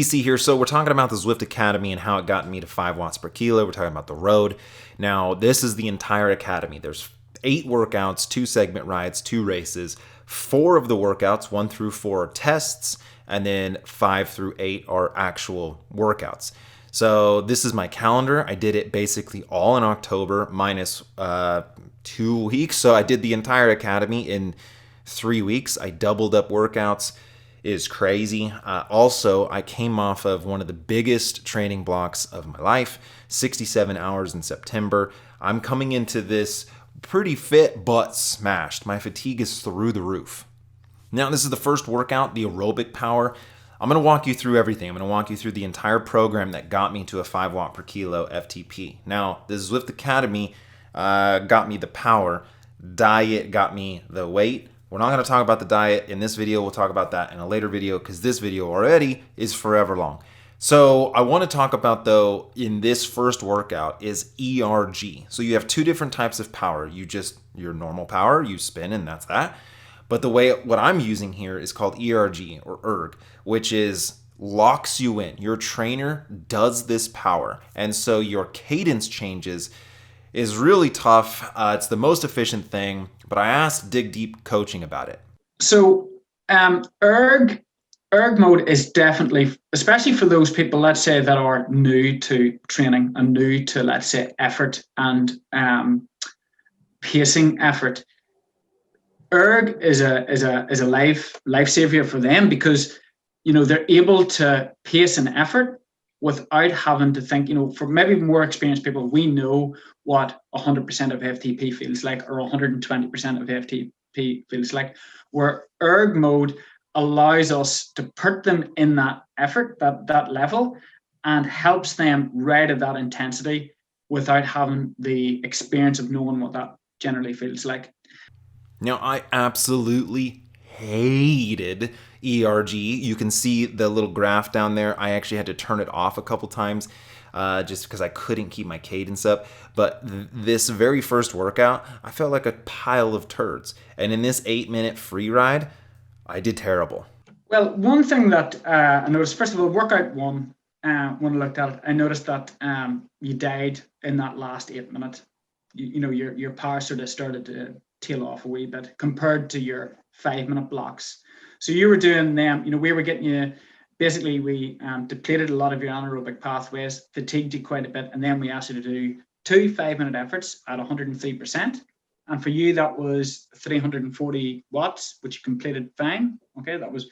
DC here. So we're talking about the Zwift Academy and how it got me to 5 watts per kilo. We're talking about the road. Now, this is the entire academy. There's 8 workouts, 2 segment rides, 2 races. 4 of the workouts, 1 through 4 are tests, and then 5 through 8 are actual workouts. So this is my calendar. I did it basically all in October minus 2 weeks. So I did the entire academy in 3 weeks. I doubled up workouts. It is crazy. Also, I came off of one of the biggest training blocks of my life, 67 hours in September. I'm coming into this pretty fit but smashed. My fatigue is through the roof. Now, this is the first workout, the aerobic power. I'm going to walk you through everything. I'm going to walk you through the entire program that got me to a 5 watt per kilo FTP. Now, the Zwift Academy got me the power. Diet got me the weight. We're not going to talk about the diet in this video. We'll talk about that in a later video because this video already is forever long. So I want to talk about, though, in this first workout is ERG. So you have 2 different types of power. Your normal power, you spin and that's that. But what I'm using here is called ERG or ERG, which is locks you in. Your trainer does this power. And so your cadence changes is really tough. It's the most efficient thing, but I asked Dig Deep Coaching about it. So erg mode is definitely, especially for those people, let's say, that are new to training and new to, let's say, effort and pacing effort. Erg is a life savior for them because they're able to pace an effort without having to think. For maybe more experienced people, we know what 100% of FTP feels like, or 120% of FTP feels like. Where erg mode allows us to put them in that effort, that level, and helps them right at that intensity without having the experience of knowing what that generally feels like. Now, I absolutely hated ERG. You can see the little graph down there. I actually had to turn it off a couple times just because I couldn't keep my cadence up. But this very first workout, I felt like a pile of turds. And in this 8-minute free ride, I did terrible. Well, one thing that I noticed, first of all, workout 1, when I looked at it, I noticed that you died in that last 8 minutes. Your power sort of started to tail off a wee bit compared to your 5-minute blocks. So you were doing them, we were getting you, basically we depleted a lot of your anaerobic pathways, fatigued you quite a bit, and then we asked you to do 2 5-minute efforts at 103%. And for you, that was 340 watts, which you completed fine. Okay, that was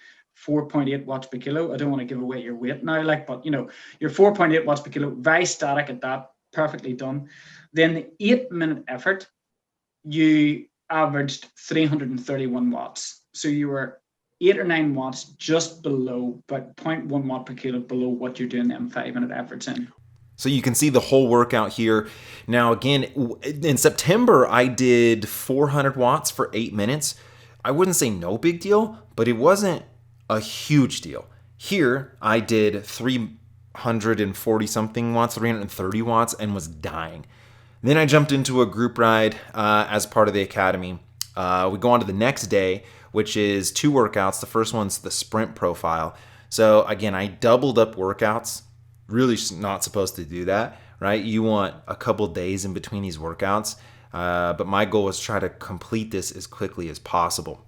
4.8 watts per kilo. I don't want to give away your weight now, but your 4.8 watts per kilo, very static at that, perfectly done. Then the 8-minute effort, you averaged 331 watts. So you were 8 or 9 watts just below, but 0.1 watt per kilo below what you're doing them 5-minute efforts in. So you can see the whole workout here. Now, again, in September, I did 400 watts for 8 minutes. I wouldn't say no big deal, but it wasn't a huge deal. Here, I did 340 something watts, 330 watts, and was dying. Then I jumped into a group ride as part of the academy. We go on to the next day, which is 2 workouts. The first one's the sprint profile. So again, I doubled up workouts. Really not supposed to do that, right? You want a couple days in between these workouts. But my goal was to try to complete this as quickly as possible.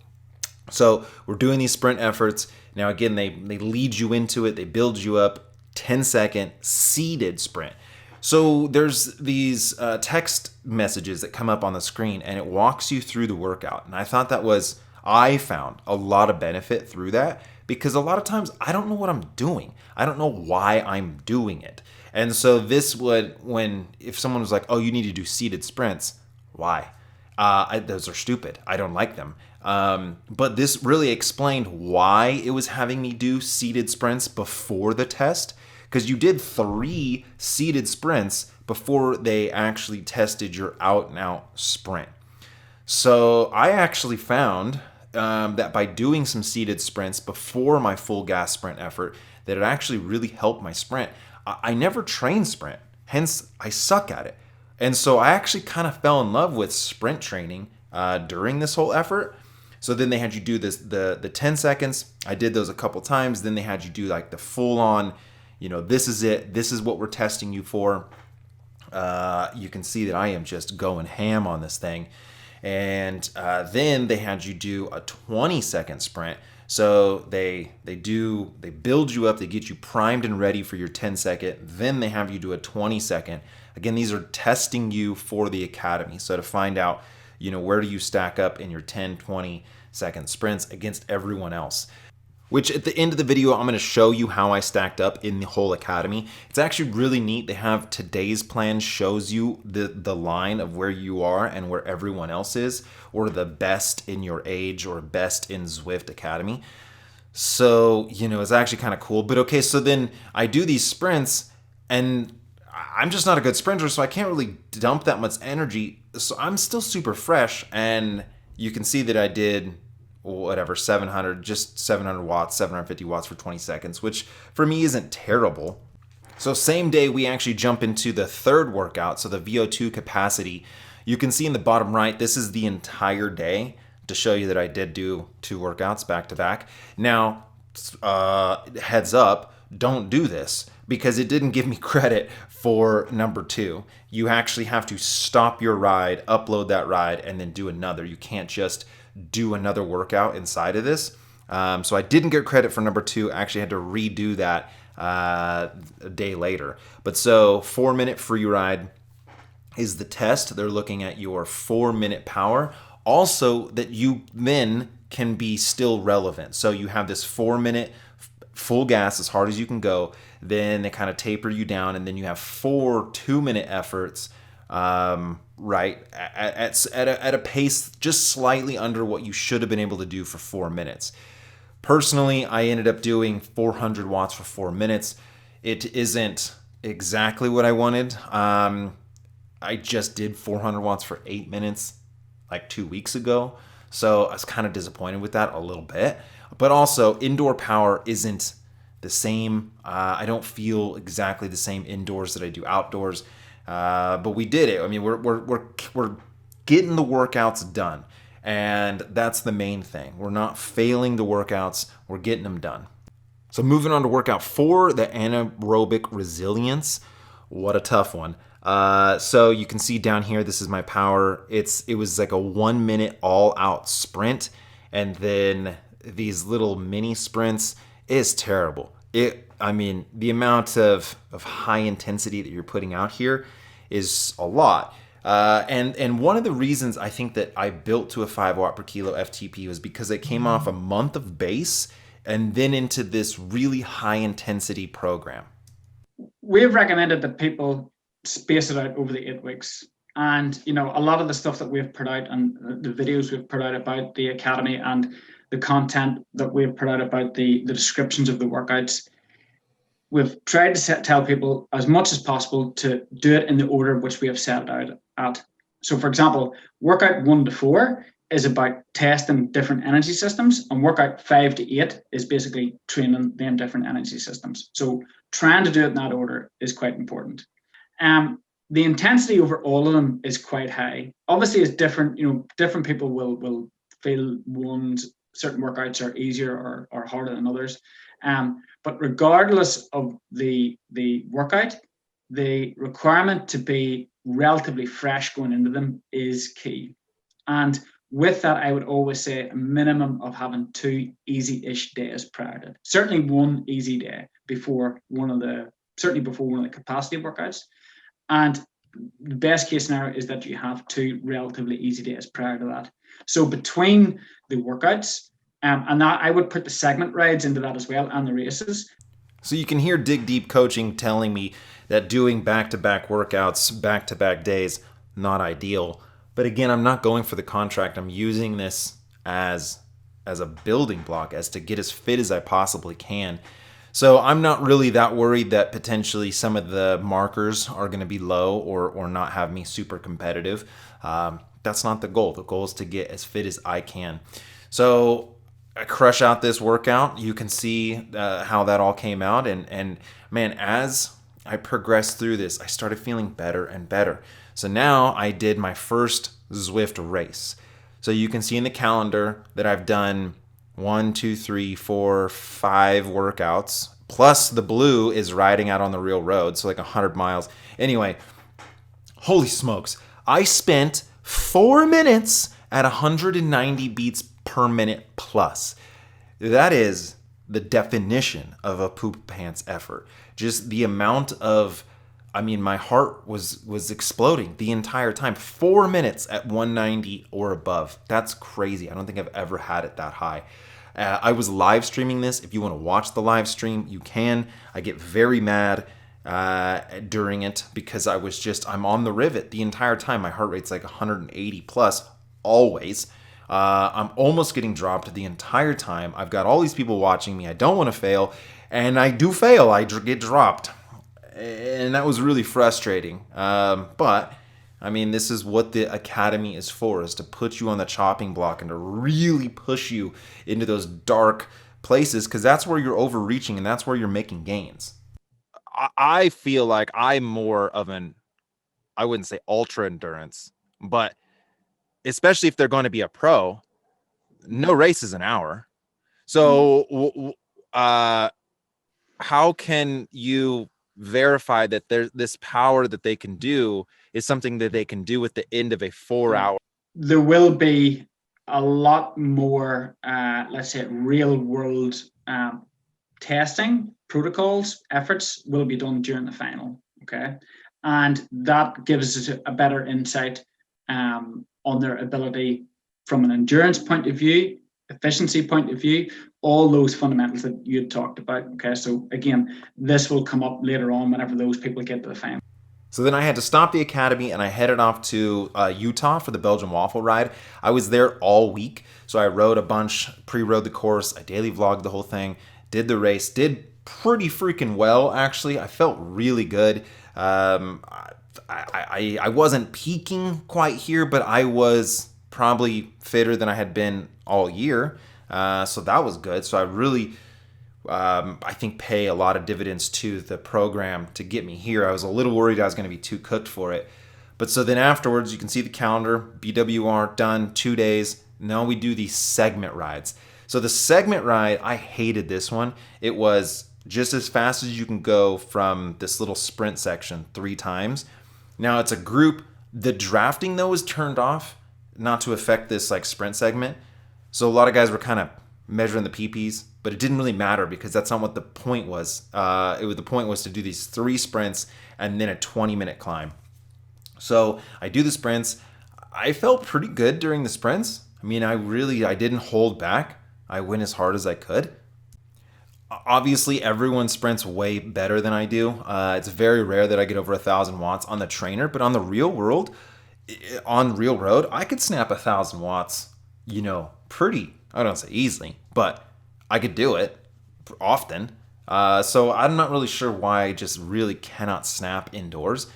So we're doing these sprint efforts. Now again, they lead you into it. They build you up. 10-second seated sprint. So there's these text messages that come up on the screen and it walks you through the workout. And I found a lot of benefit through that because a lot of times I don't know what I'm doing. I don't know why I'm doing it. And so this would, if someone was like, oh, you need to do seated sprints, why? Those are stupid. I don't like them. But this really explained why it was having me do seated sprints before the test. Because you did 3 seated sprints before they actually tested your out-and-out sprint. So I actually found that by doing some seated sprints before my full gas sprint effort, that it actually really helped my sprint. I never trained sprint, hence I suck at it. And so I actually kind of fell in love with sprint training during this whole effort. So then they had you do this, the 10 seconds. I did those a couple times. Then they had you do like the full on, this is it. This is what we're testing you for. You can see that I am just going ham on this thing. And then they had you do a 20-second sprint. So they build you up, they get you primed and ready for your 10-second. Then they have you do a 20-second. Again, these are testing you for the academy. So to find out, where do you stack up in your 10, 20-second sprints against everyone else. Which at the end of the video, I'm going to show you how I stacked up in the whole academy. It's actually really neat. They have today's plan shows you the line of where you are and where everyone else is, or the best in your age or best in Zwift Academy. So, it's actually kind of cool. But okay, so then I do these sprints and I'm just not a good sprinter, so I can't really dump that much energy. So I'm still super fresh, and you can see that I did 700 watts, 750 watts for 20 seconds, which for me isn't terrible. So same day, we actually jump into the third workout, so the VO2 capacity. You can see in the bottom right, this is the entire day to show you that I did do 2 workouts back to back. Now, heads up, don't do this because it didn't give me credit for number 2. You actually have to stop your ride, upload that ride, and then do another. You can't just do another workout inside of this. So I didn't get credit for number 2. I actually had to redo that a day later. But so 4-minute free ride is the test. They're looking at your 4-minute power. Also that you then can be still relevant. So you have this 4-minute full gas as hard as you can go. Then they kind of taper you down, and then you have 4 2-minute efforts, right at a pace just slightly under what you should have been able to do for 4 minutes. Personally, I ended up doing 400 watts for 4 minutes. It isn't exactly what I wanted. I just did 400 watts for 8 minutes like 2 weeks ago, so I was kind of disappointed with that a little bit. But also, indoor power isn't the same. I don't feel exactly the same indoors that I do outdoors. But we did it. I mean, we're getting the workouts done, and that's the main thing. We're not failing the workouts. We're getting them done. So moving on to workout 4, the anaerobic resilience. What a tough one. So you can see down here, this is my power. It was like a 1-minute all-out sprint, and then these little mini sprints is terrible. The amount of high intensity that you're putting out here is a lot. And one of the reasons I think that I built to a 5 watt per kilo FTP was because it came off a month of base and then into this really high intensity program. We've recommended that people space it out over the 8 weeks. And, a lot of the stuff that we've put out and the videos we've put out about the academy and the content that we've put out about the descriptions of the workouts, we've tried to tell people as much as possible to do it in the order which we have set it out at. So, for example, workout 1 to 4 is about testing different energy systems, and workout 5 to 8 is basically training them different energy systems. So trying to do it in that order is quite important. The intensity over all of them is quite high. Obviously, it's different. Different people will feel certain workouts are easier or harder than others. But regardless of the workout, the requirement to be relatively fresh going into them is key. And with that, I would always say a minimum of having 2 easy-ish days prior to it. Certainly 1 easy day before one of the capacity workouts. And the best case scenario is that you have 2 relatively easy days prior to that. So between the workouts, and that I would put the segment rides into that as well, and the races. So you can hear Dig Deep Coaching telling me that doing back-to-back workouts, back-to-back days, not ideal. But again, I'm not going for the contract. I'm using this as a building block, as to get as fit as I possibly can. So I'm not really that worried that potentially some of the markers are going to be low or not have me super competitive. That's not the goal. The goal is to get as fit as I can. So I crush out this workout. You can see how that all came out. And man, as I progressed through this, I started feeling better and better. So now I did my first Zwift race. So you can see in the calendar that I've done 1, 2, 3, 4, 5 workouts. Plus the blue is riding out on the real road, so like 100 miles. Anyway, holy smokes. I spent 4 minutes at 190 beats per minute plus. That is the definition of a poop pants effort. Just the amount of, my heart was exploding the entire time. 4 minutes at 190 or above. That's crazy. I don't think I've ever had it that high. I was live streaming this. If you want to watch the live stream, you can. I get very mad during it because I'm on the rivet the entire time. My heart rate's like 180 plus always. I'm almost getting dropped the entire time. I've got all these people watching me. I don't want to fail, and I do fail. I get dropped, and that was really frustrating. But this is what the academy is for, is to put you on the chopping block and to really push you into those dark places, because that's where you're overreaching and that's where you're making gains. I feel like I'm more of I wouldn't say ultra endurance, but especially if they're going to be a pro, no race is an hour. So how can you verify that there's this power that they can do is something that they can do at the end of a 4 hour? There will be a lot more, let's say, real world testing protocols, efforts will be done during the final. Okay. And that gives us a better insight on their ability from an endurance point of view, efficiency point of view, all those fundamentals that you had talked about. Okay, so again, this will come up later on whenever those people get to the final. So then I had to stop the academy and I headed off to Utah for the Belgian Waffle Ride. I was there all week, so I rode a bunch, pre-rode the course, I daily vlogged the whole thing, did the race, did pretty freaking well, actually. I felt really good. I wasn't peaking quite here, but I was probably fitter than I had been all year. So that was good. So I really, I think, pay a lot of dividends to the program to get me here. I was a little worried I was going to be too cooked for it. But so then afterwards, you can see the calendar, BWR done, 2 days. Now we do these segment rides. So the segment ride, I hated this one. It was just as fast as you can go from this little sprint section 3 times. Now it's a group. The drafting though is turned off, not to affect this like sprint segment. So a lot of guys were kind of measuring the PPs, but it didn't really matter because that's not what the point was. The point was to do these 3 sprints and then a 20-minute climb. So I do the sprints. I felt pretty good during the sprints. I didn't hold back. I went as hard as I could. Obviously, everyone sprints way better than I do. It's very rare that I get over 1,000 watts on the trainer, but on the real world, on real road, I could snap 1,000 watts, pretty, I don't say easily, but I could do it often. So I'm not really sure why I just really cannot snap indoors.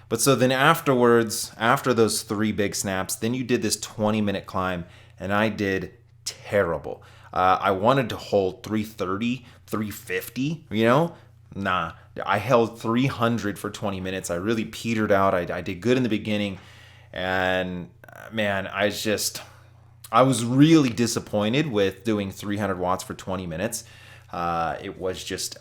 But so then afterwards, after those 3 big snaps, then you did this 20-minute climb, and I did terrible. I wanted to hold 330, 350, Nah, I held 300 for 20 minutes. I really petered out. I did good in the beginning. And man, I was really disappointed with doing 300 watts for 20 minutes. It was just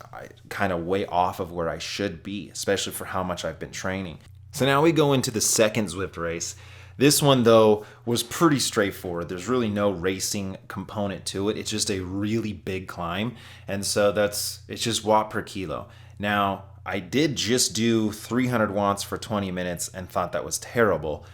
kind of way off of where I should be, especially for how much I've been training. So now we go into the second Zwift race. This one, though, was pretty straightforward. There's really no racing component to it. It's just a really big climb. And so it's just watt per kilo. Now, I did just do 300 watts for 20 minutes and thought that was terrible.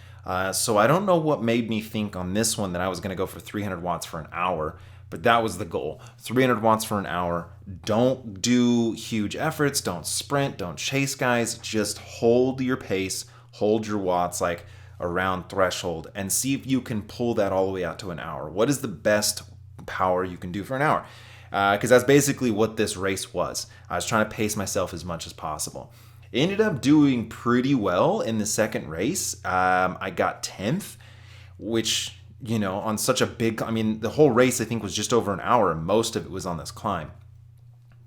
So I don't know what made me think on this one that I was going to go for 300 watts for an hour. But that was the goal. 300 watts for an hour. Don't do huge efforts. Don't sprint. Don't chase guys. Just hold your pace. Hold your watts like around threshold and see if you can pull that all the way out to an hour. What is the best power you can do for an hour? Because that's basically what this race was. I was trying to pace myself as much as possible. Ended up doing pretty well in the second race. I got 10th, which, on such a big, the whole race I think was just over an hour and most of it was on this climb.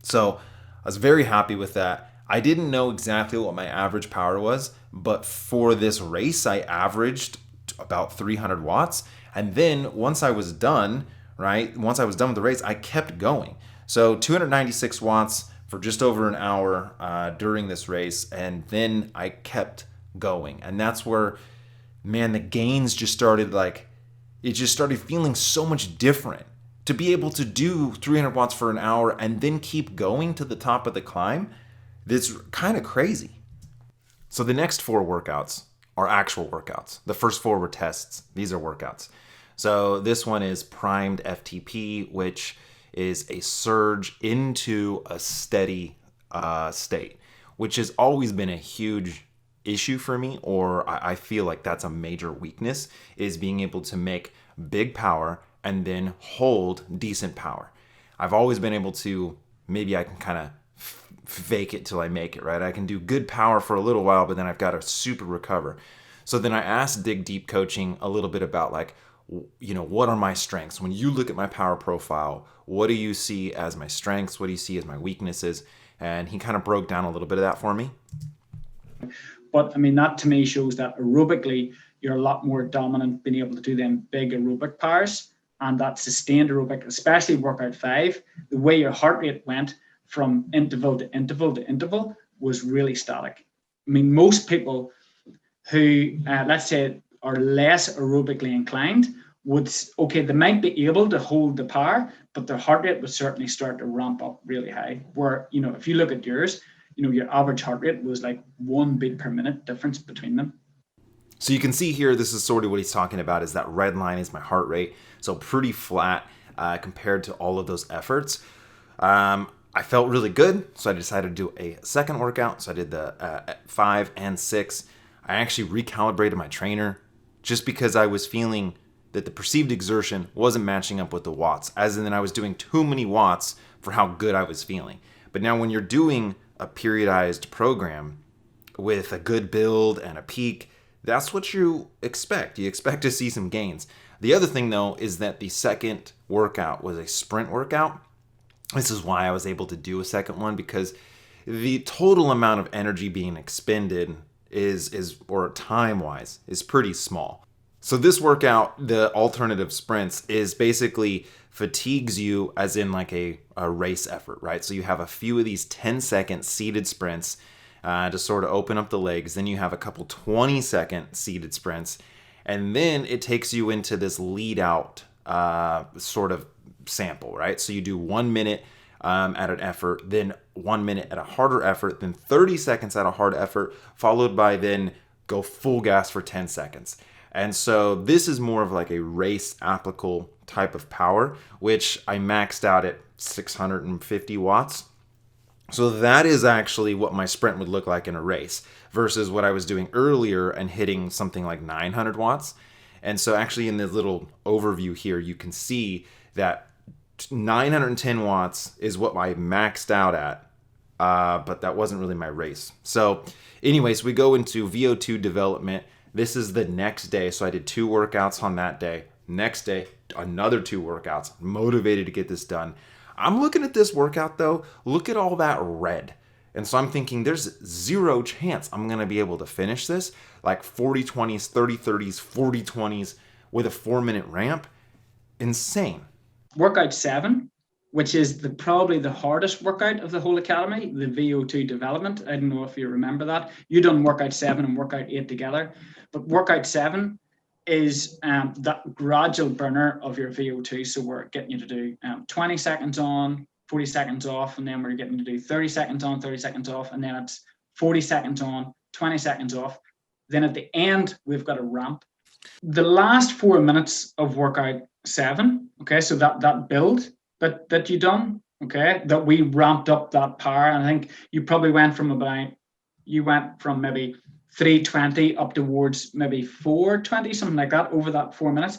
So I was very happy with that. I didn't know exactly what my average power was, but for this race, I averaged about 300 watts. And then once I was done, right, once I was done with the race, I kept going. So 296 watts for just over an hour during this race. And then I kept going. And that's where, man, the gains just started it just started feeling so much different. To be able to do 300 watts for an hour and then keep going to the top of the climb, that's kind of crazy. So the next 4 workouts are actual workouts. The first 4 were tests. These are workouts. So this one is primed FTP, which is a surge into a steady state, which has always been a huge issue for me, or I feel like that's a major weakness, is being able to make big power and then hold decent power. I've always been able to, maybe I can kind of fake it till I make it, right? I can do good power for a little while, but then I've got to super recover. So then I asked Dig Deep Coaching a little bit about what are my strengths? When you look at my power profile, what do you see as my strengths? What do you see as my weaknesses? And he kind of broke down a little bit of that for me. But I mean, that to me shows that aerobically, you're a lot more dominant being able to do them big aerobic powers, and that sustained aerobic, especially workout 5, the way your heart rate went from interval to interval to interval was really static. I mean, most people who, let's say, are less aerobically inclined they might be able to hold the power, but their heart rate would certainly start to ramp up really high. Where, if you look at yours, your average heart rate was like 1 beat per minute difference between them. So you can see here, this is sort of what he's talking about, is that red line is my heart rate. So pretty flat compared to all of those efforts. I felt really good, so I decided to do a second workout. So I did the 5 and 6. I actually recalibrated my trainer just because I was feeling that the perceived exertion wasn't matching up with the watts, as in I was doing too many watts for how good I was feeling. But now when you're doing a periodized program with a good build and a peak, that's what you expect. You expect to see some gains. The other thing, though, is that the second workout was a sprint workout. This is why I was able to do a second one, because the total amount of energy being expended or time-wise, is pretty small. So this workout, the alternative sprints, is basically fatigues you as in like a race effort, right? So you have a few of these 10-second seated sprints to sort of open up the legs. Then you have a couple 20-second seated sprints. And then it takes you into this lead out sort of sample, right? So you do 1 minute at an effort, then 1 minute at a harder effort, then 30 seconds at a hard effort, followed by then go full gas for 10 seconds. And so this is more of like a race applicable type of power, which I maxed out at 650 watts. So that is actually what my sprint would look like in a race versus what I was doing earlier and hitting something like 900 watts. And so actually in this little overview here, you can see that 910 watts is what I maxed out at, but that wasn't really my race. So anyways, we go into VO2 development. This is the next day. So I did 2 workouts on that day. Next day, another 2 workouts. Motivated to get this done. I'm looking at this workout though. Look at all that red. And so I'm thinking there's 0 chance I'm going to be able to finish this. Like 40-20s, 30-30s, 40-20s with a 4-minute ramp. Insane. Workout 7, which is probably the hardest workout of the whole academy, the VO2 development. I don't know if you remember that. You done workout 7 and workout 8 together. But workout 7 is that gradual burner of your VO2. So we're getting you to do 20 seconds on, 40 seconds off, and then we're getting you to do 30 seconds on, 30 seconds off, and then it's 40 seconds on, 20 seconds off. Then at the end, we've got a ramp. The last 4 minutes of workout 7, okay, so that build that you done, okay, that we ramped up that power, and I think you probably went from maybe 320 up towards maybe 420, something like that, over that 4 minutes.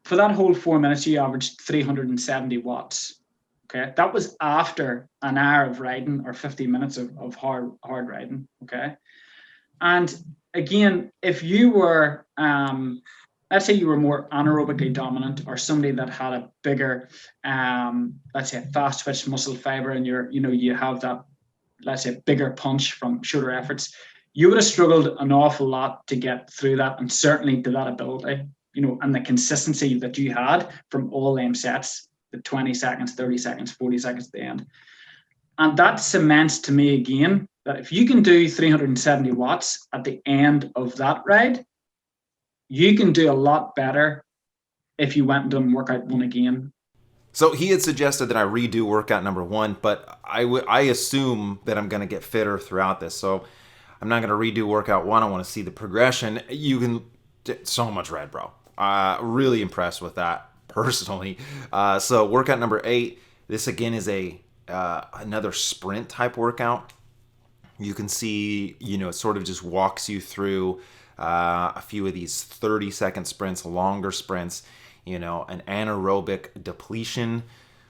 For that whole 4 minutes, you averaged 370 watts. Okay, that was after an hour of riding or 50 minutes of hard riding. Okay, and again, if you were, let's say you were more anaerobically dominant, or somebody that had a bigger, let's say, fast twitch muscle fiber, and you have that, let's say, bigger punch from shorter efforts, you would have struggled an awful lot to get through that, and certainly to that ability, and the consistency that you had from all them sets, the 20 seconds, 30 seconds, 40 seconds at the end. And that cements to me again that if you can do 370 watts at the end of that ride, you can do a lot better if you went and done workout 1 again. So he had suggested that I redo workout number 1, but I assume that I'm going to get fitter throughout this. So I'm not going to redo workout 1. I want to see the progression. You can, so much red, bro. Really impressed with that personally. So workout number 8, this again is another sprint type workout. You can see, it sort of just walks you through a few of these 30-second sprints, longer sprints, an anaerobic depletion,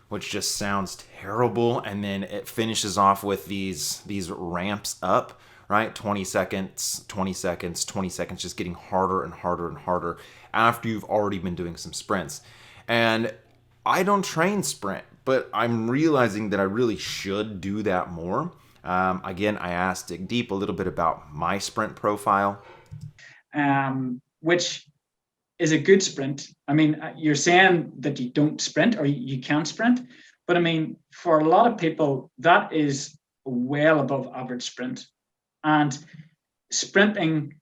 which just sounds terrible. And then it finishes off with these ramps up, right? 20 seconds, 20 seconds, 20 seconds, just getting harder and harder and harder after you've already been doing some sprints. And I don't train sprint, but I'm realizing that I really should do that more. Again, I asked Dig Deep a little bit about my sprint profile. Which is a good sprint. I mean, you're saying that you don't sprint or you can't sprint, but I mean, for a lot of people, that is well above average sprint. And sprinting,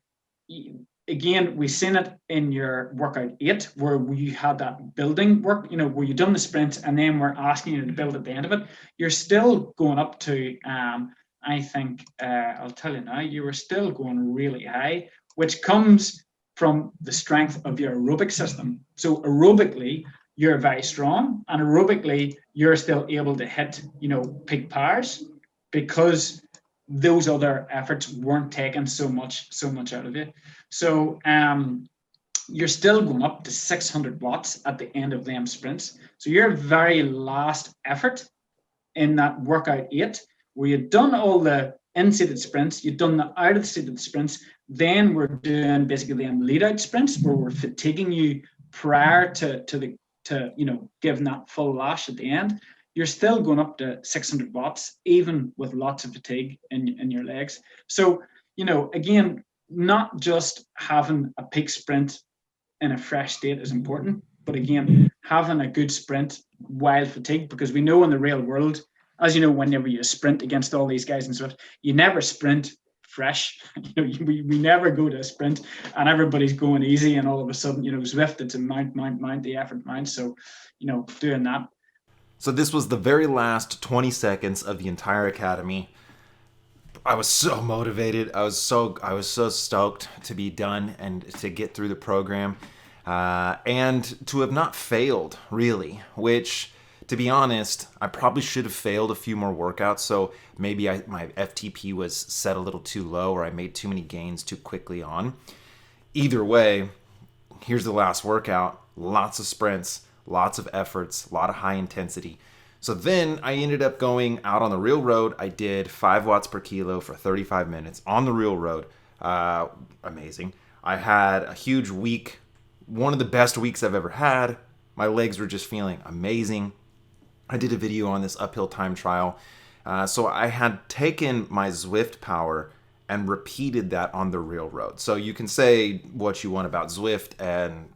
again, we've seen it in your workout 8, where you had that building work, where you've done the sprints and then we're asking you to build at the end of it. You're still going up to, I think, I'll tell you now, you were still going really high, which comes from the strength of your aerobic system. So aerobically, you're very strong, and aerobically, you're still able to hit, peak powers, because those other efforts weren't taking so much out of you. So you're still going up to 600 watts at the end of them sprints. So your very last effort in that workout 8, where you've done all the in-seated sprints, you've done the out-of-seated sprints, then we're doing basically them lead-out sprints where we're fatiguing you prior to giving that full lash at the end. You're still going up to 600 watts, even with lots of fatigue in your legs. So, again, not just having a peak sprint in a fresh state is important, but again, having a good sprint while fatigued, because we know in the real world, as you know, whenever you sprint against all these guys and Zwift, you never sprint fresh. We never go to a sprint and everybody's going easy, and all of a sudden, Zwift, it's a mount, the effort mount. So, doing that. So this was the very last 20 seconds of the entire academy. I was so motivated. I was so stoked to be done and to get through the program, and to have not failed, really, which, to be honest, I probably should have failed a few more workouts. So maybe my FTP was set a little too low, or I made too many gains too quickly on. Either way, here's the last workout. Lots of sprints, lots of efforts, a lot of high intensity. So then I ended up going out on the real road. I did 5 watts per kilo for 35 minutes on the real road. Amazing. I had a huge week, one of the best weeks I've ever had. My legs were just feeling amazing. I did a video on this uphill time trial. So I had taken my Zwift power and repeated that on the real road. So you can say what you want about Zwift and,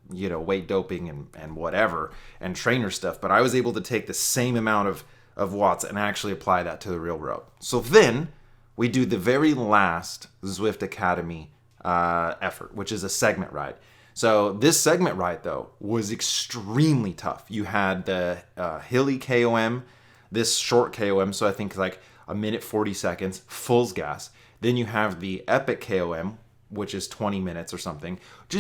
weight doping and whatever, and trainer stuff, but I was able to take the same amount of watts and actually apply that to the real road. So then we do the very last Zwift Academy effort, which is a segment ride. So this segment ride, though, was extremely tough. You had the hilly KOM, this short KOM, so I think like a minute 40 seconds, full gas. Then you have the epic KOM, which is 20 minutes or something.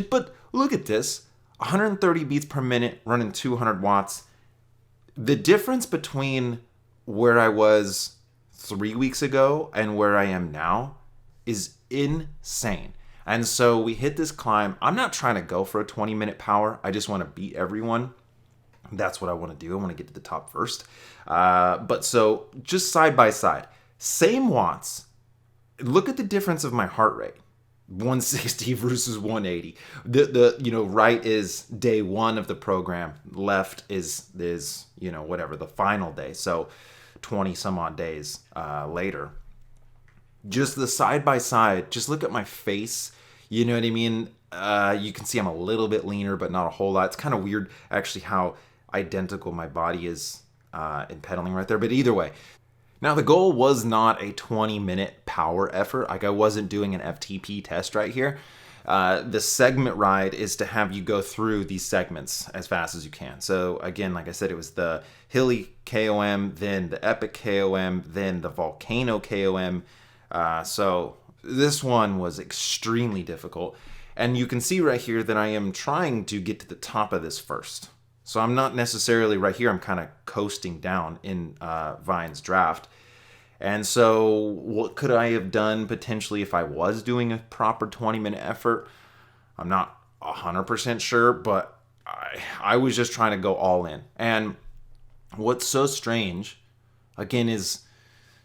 But look at this, 130 beats per minute, running 200 watts. The difference between where I was 3 weeks ago and where I am now is insane. And so we hit this climb. I'm not trying to go for a 20-minute power. I just want to beat everyone. That's what I want to do. I want to get to the top first. But so just side by side, same watts. Look at the difference of my heart rate. 160 versus 180. The right is day 1 of the program. Left is whatever, the final day. So 20 some odd days later. just the side by side, just look at my face. You know what I mean? You can see I'm a little bit leaner, but not a whole lot. It's kind of weird, actually, how identical my body is in pedaling right there. But either way, now the goal was not a 20-minute power effort. Like I wasn't doing an FTP test right here. The segment ride is to have you go through these segments as fast as you can. So again, like I said, it was the hilly KOM, then the epic KOM, then the volcano KOM. So this one was extremely difficult. And you can see right here that I am trying to get to the top of this first. So I'm not necessarily right here. I'm kind of coasting down in Vine's draft. And so what could I have done potentially if I was doing a proper 20-minute effort? I'm not 100% sure, but I was just trying to go all in. And what's so strange, again, is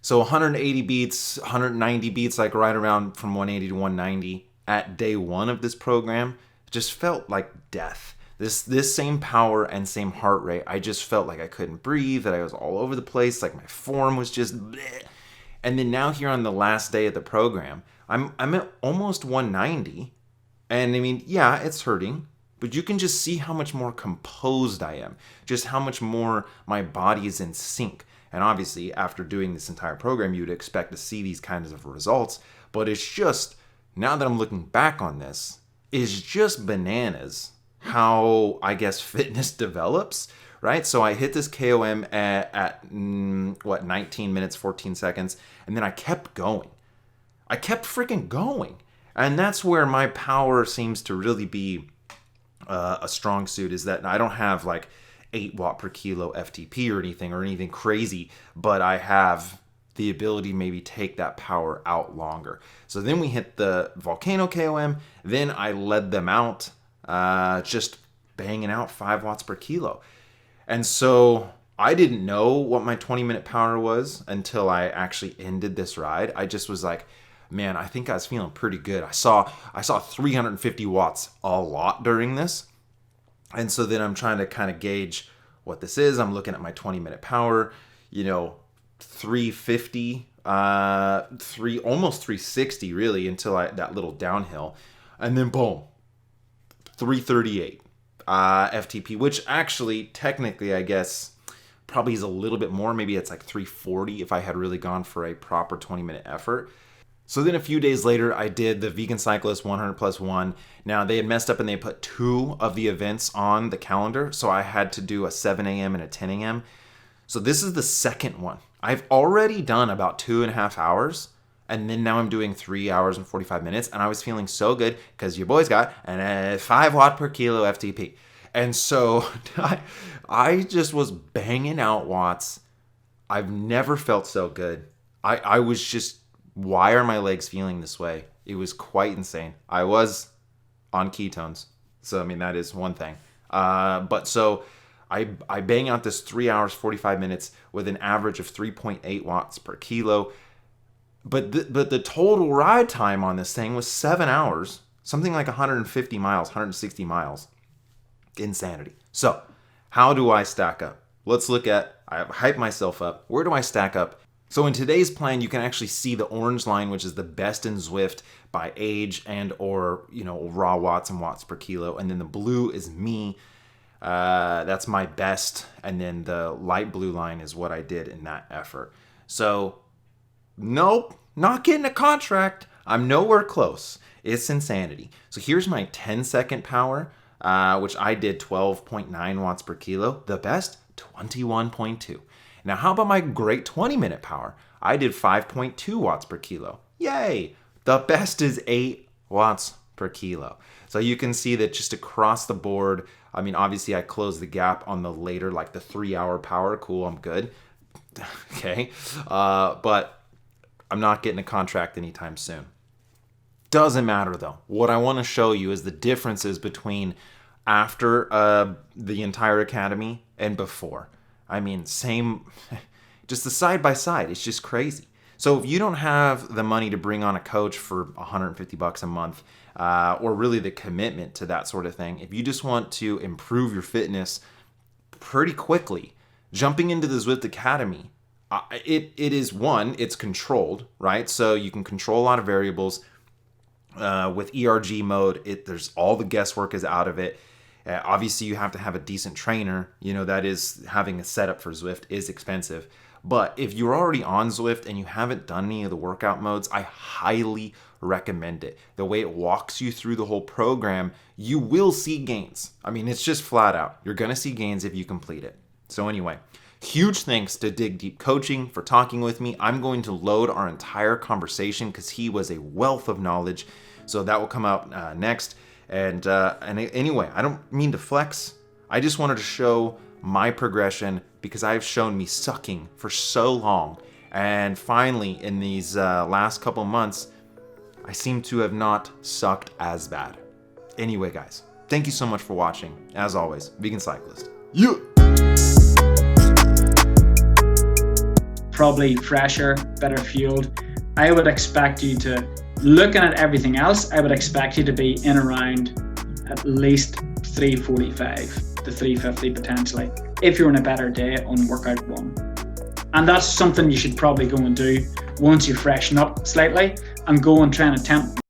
so 180 beats, 190 beats, like right around from 180 to 190 at day one of this program, just felt like death. This same power and same heart rate, I just felt like I couldn't breathe, that I was all over the place, like my form was just bleh. And then now here on the last day of the program, I'm at almost 190. And I mean, yeah, it's hurting, but you can just see how much more composed I am, just how much more my body is in sync. And obviously, after doing this entire program, you would expect to see these kinds of results. But it's just, now that I'm looking back on this, is just bananas how, I guess, fitness develops, right? So I hit this KOM at 19 minutes, 14 seconds, and then I kept going. I kept freaking going. And that's where my power seems to really be a strong suit, is that I don't have like 8 watt per kilo FTP or anything crazy, but I have the ability to maybe take that power out longer. So then we hit the volcano KOM, then I led them out, just banging out 5 watts per kilo. And so I didn't know what my 20-minute power was until I actually ended this ride. I just was like, man, I think I was feeling pretty good. I saw 350 watts a lot during this. And so then I'm trying to kind of gauge what this is. I'm looking at my 20-minute power, 350, almost 360 really, until that little downhill. And then boom, 338 FTP, which actually technically I guess probably is a little bit more. Maybe it's like 340 if I had really gone for a proper 20-minute effort. So then a few days later, I did the Vegan Cyclist 100+1. Now, they had messed up and they put 2 of the events on the calendar. So I had to do a 7 a.m. and a 10 a.m. So this is the second one. I've already done about 2.5 hours. And then now I'm doing 3 hours and 45 minutes. And I was feeling so good because your boy's got a 5 watt per kilo FTP. And so I just was banging out watts. I've never felt so good. I was just, why are my legs feeling this way? It was quite insane. I was on ketones. So, I mean, that is one thing. But so I bang out this 3 hours, 45 minutes with an average of 3.8 watts per kilo. But the total ride time on this thing was 7 hours, something like 150 miles, 160 miles. Insanity. So how do I stack up? Let's look at, I hype myself up. Where do I stack up? So in today's plan, you can actually see the orange line, which is the best in Zwift by age and or, raw watts and watts per kilo. And then the blue is me. That's my best. And then the light blue line is what I did in that effort. So nope, not getting a contract. I'm nowhere close. It's insanity. So here's my 10-second power, which I did 12.9 watts per kilo. The best, 21.2. Now, how about my great 20-minute power? I did 5.2 watts per kilo. Yay! The best is 8 watts per kilo. So you can see that just across the board, I mean, obviously I closed the gap on the later, like the 3-hour power. Cool, I'm good. Okay. But I'm not getting a contract anytime soon. Doesn't matter though. What I want to show you is the differences between after the entire academy and before. I mean, same, just the side by side. It's just crazy. So if you don't have the money to bring on a coach for $150 a month, or really the commitment to that sort of thing, if you just want to improve your fitness pretty quickly, jumping into the Zwift Academy, it is one, it's controlled, right? So you can control a lot of variables. With ERG mode, there's all the guesswork is out of it. Obviously, you have to have a decent trainer. That is, having a setup for Zwift is expensive. But if you're already on Zwift and you haven't done any of the workout modes, I highly recommend it. The way it walks you through the whole program, you will see gains. I mean, it's just flat out. You're going to see gains if you complete it. So anyway, huge thanks to Dig Deep Coaching for talking with me. I'm going to load our entire conversation because he was a wealth of knowledge. So that will come out next. And anyway, I don't mean to flex. I just wanted to show my progression because I've shown me sucking for so long. And finally, in these last couple months, I seem to have not sucked as bad. Anyway, guys, thank you so much for watching. As always, Vegan Cyclist. Yeah. Probably fresher, better fueled. I would expect you to, looking at everything else, I would expect you to be in around at least 345 to 350 potentially, if you're in a better day on workout 1. And that's something you should probably go and do once you freshen up slightly, and go and try and attempt